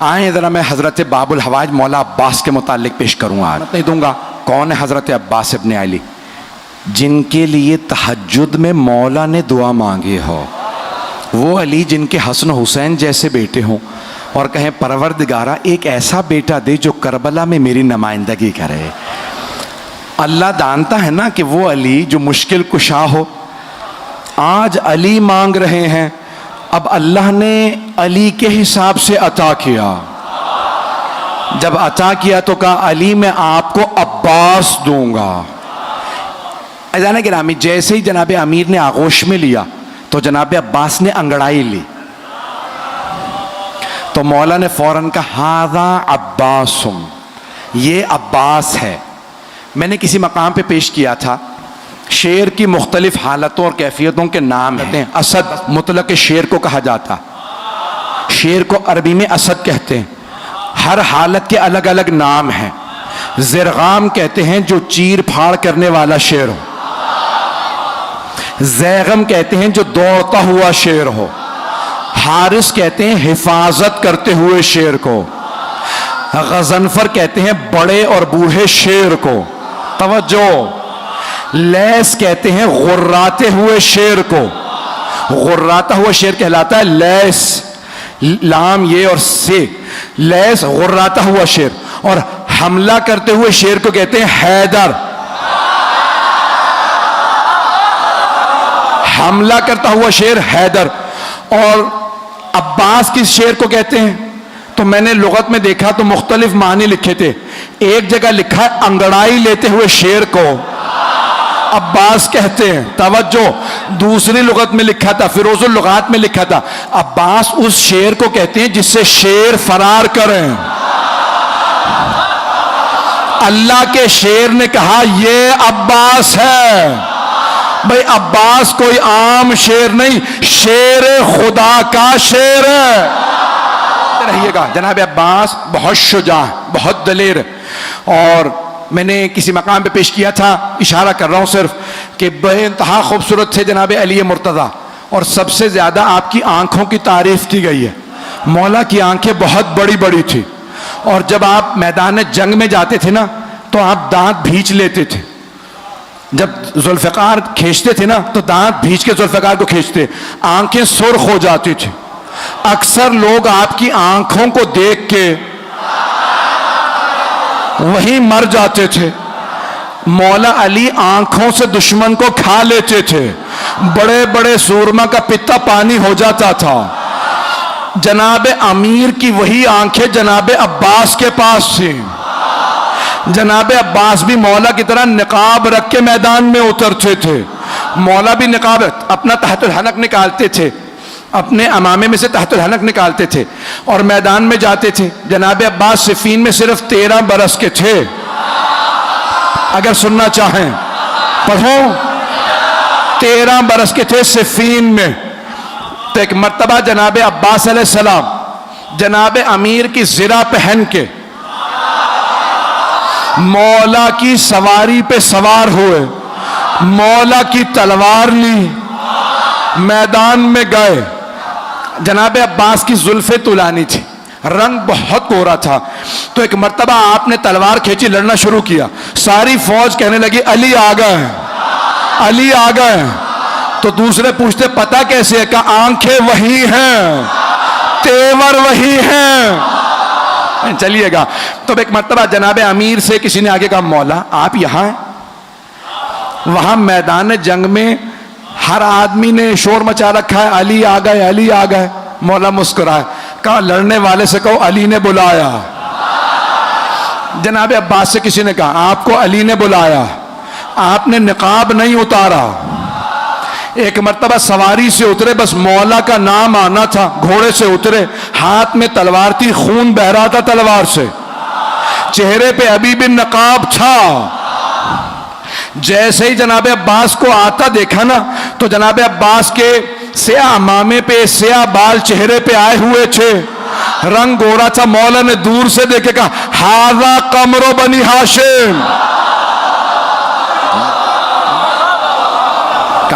आए ज़रा मैं हज़रत बाबुल हवाज मौला अब्बास के मुतालिक पेश करूँगा, आज नहीं दूंगा। कौन है हज़रत अब्बास इब्न अली, जिनके लिए तहज्जुद में मौला ने दुआ मांगी हो। वो अली जिनके हसन हुसैन जैसे बेटे हों और कहें परवरदिगारा एक ऐसा बेटा दे जो करबला में मेरी नुमाइंदगी करे। अल्लाह जानता है ना कि वो अली जो मुश्किल कुशा हो। आज अली मांग रहे हैं, अब अल्लाह ने अली के हिसाब से अता किया। जब अता किया तो कहा अली मैं आपको अब्बास दूंगा। अजान गिरामी, जैसे ही जनाब अमीर ने आगोश में लिया तो जनाब अब्बास ने अंगड़ाई ली, तो मौला ने फौरन कहा हादा अब्बासुम, ये अब्बास है। मैंने किसी मकाम पे पेश किया था, शेर की मुख्तलिफ हालतों और कैफियतों के नाम हैं। असद मुतलक शेर को कहा जाता, शेर को अरबी में असद कहते हैं। हर हालत के अलग अलग नाम हैं। ज़िरगाम कहते हैं जो चीर फाड़ करने वाला शेर हो। ज़ैगम कहते हैं जो दौड़ता हुआ शेर हो। हारिस कहते हैं हिफाजत करते हुए शेर को। गज़नफर कहते हैं बड़े और बूढ़े शेर को। तवज्जो। लैस कहते हैं गुर्राते हुए शेर को। गुर्राता हुआ शेर कहलाता है लैस, लाम ये और से, लैस गुर्राता हुआ शेर। और हमला करते हुए शेर को कहते हैं हैदर। हमला करता हुआ शेर हैदर। और अब्बास किस शेर को कहते हैं? तो मैंने लुगत में देखा तो मुख्तलिफ मानी लिखे थे। एक जगह लिखा है अंगड़ाई लेते हुए शेर को अब्बास कहते हैं। तवज्जो। दूसरी लुगत में लिखा था, फिरोजुल लुगात में लिखा था, अब्बास उस शेर को कहते हैं जिससे शेर फरार करें। अल्लाह के शेर ने कहा ये अब्बास है। भाई अब्बास कोई आम शेर नहीं, शेर खुदा का शेर है। रहिएगा, जनाब अब्बास बहुत शुजा, बहुत दलेर। और मैंने किसी मकाम पे पेश किया था, इशारा कर रहा हूँ सिर्फ, कि बेइंतहा खूबसूरत थे जनाब अली मुर्तज़ा। और सबसे ज़्यादा आपकी आंखों की तारीफ की गई है। मौला की आंखें बहुत बड़ी बड़ी थी। और जब आप मैदान जंग में जाते थे ना तो आप दांत भींच लेते थे। जब जुल्फ़िकार खींचते थे ना तो दांत भींच के जुल्फ़िकार को खींचते, आंखें सुर्ख हो जाती थी। अक्सर लोग आपकी आंखों को देख के वहीं मर जाते थे। मौला अली आंखों से दुश्मन को खा लेते थे। बड़े बड़े सूरमा का पित्ता पानी हो जाता था। जनाब अमीर की वही आंखें जनाब अब्बास के पास थी। जनाब अब्बास भी मौला की तरह निकाब रख के मैदान में उतरते थे। मौला भी निकाब अपना तहतुल हनक निकालते थे, अपने अमामे में से तहतुल हनक निकालते थे और मैदान में जाते थे। जनाब अब्बास सिफीन में सिर्फ 13 बरस के थे। अगर सुनना चाहें पढ़ो, 13 बरस के थे सिफीन में। तो एक मर्तबा जनाब अब्बास अलैहिस्सलाम जनाब अमीर की ज़िरा पहन के मौला की सवारी पे सवार हुए, मौला की तलवार ली, मैदान में गए। जनाब अब्बास की जुल्फे तुलानी थी, रंग बहुत कोरा था। तो एक मर्तबा आपने तलवार खींची, लड़ना शुरू किया। सारी फौज कहने लगी अली आ गए, अली आ गए। तो दूसरे पूछते पता कैसे है? कहा आंखें वही हैं, तेवर वही हैं। चलिएगा। तो एक मर्तबा जनाब अमीर से किसी ने आगे कहा मौला आप यहाँ हैं? वहां मैदान जंग में हर आदमी ने शोर मचा रखा है अली आ गए, अली आ गए। मौला मुस्कुराए, कहा लड़ने वाले से कहो अली ने बुलाया। जनाब अब्बास से किसी ने कहा आपको अली ने बुलाया, आपने निकाब नहीं उतारा। एक मर्तबा सवारी से उतरे, बस मौला का नाम आना था, घोड़े से उतरे, हाथ में तलवार थी, खून बह रहा था तलवार से, चेहरे पे अभी भी नकाब था। जैसे ही जनाब अब्बास को आता देखा ना तो जनाब अब्बास के स्याह मामे पे स्याह बाल चेहरे पे आए हुए थे, रंग गोरा था। मौला ने दूर से देखे कहा हाजा कमरो बनी हाशिम,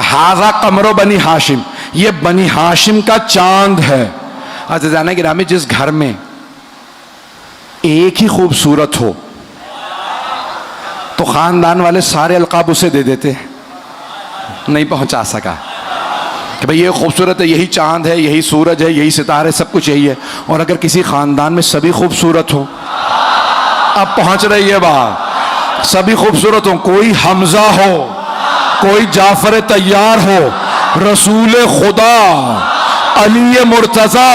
हाजा कमरो बनी हाशिम, ये बनी हाशिम का चांद है। अज़ीज़ान गिरामी, जिस घर में एक ही खूबसूरत हो तो खानदान वाले सारे अलकाब उसे दे देते, नहीं पहुंचा सका कि भाई ये खूबसूरत है, यही चांद है, यही सूरज है, यही सितारे, सब कुछ यही है। और अगर किसी खानदान में सभी खूबसूरत हो, अब पहुंच रही है बात, सभी खूबसूरत हो, कोई हमजा हो, कोई जाफर तैयार हो, रसूल खुदा अली मुर्तजा,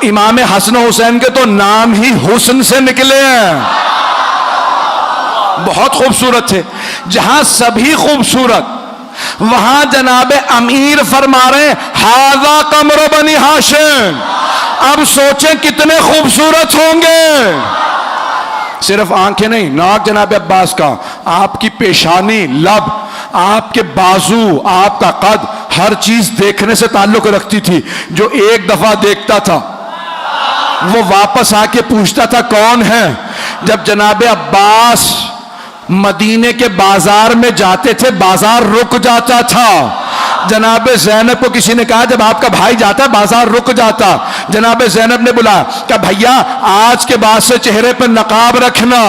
इमाम हसन हुसैन के तो नाम ही हुस्न से निकले हैं, बहुत खूबसूरत थे। जहां सभी खूबसूरत, वहां जनाबे अमीर फरमा रहे हाजा कमर बनी हाशिम। अब सोचें कितने खूबसूरत होंगे, सिर्फ आंखें नहीं, नाक जनाबे अब्बास का, आपकी पेशानी, लब, आपके बाजू, आपका कद, हर चीज देखने से ताल्लुक रखती थी। जो एक दफा देखता था वो वापस आके पूछता था कौन है। जब जनाबे अब्बास मदीने के बाजार में जाते थे, बाजार रुक जाता था। जनाबे ज़ैनब को किसी ने कहा जब आपका भाई जाता बाजार रुक जाता। जनाबे ज़ैनब ने बोला कि भैया आज के बाद से चेहरे पर नकाब रखना।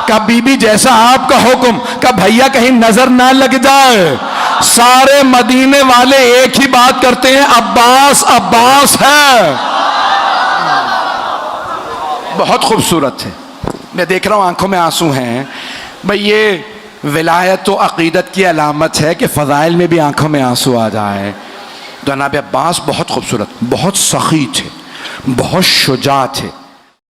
का बीबी जैसा आपका हुक्म। का भैया कहीं नजर ना लग जाए। सारे मदीने वाले एक ही बात करते हैं, अब्बास अब्बास है। बहुत खूबसूरत थे। मैं देख रहा हूं आंखों में आंसू हैं। भाई ये विलायत तो अकीदत की अलामत है कि फ़ज़ाइल में भी आंखों में आंसू आ जाए। जनाब अब्बास बहुत खूबसूरत, बहुत सखी थे, बहुत शुजा थे।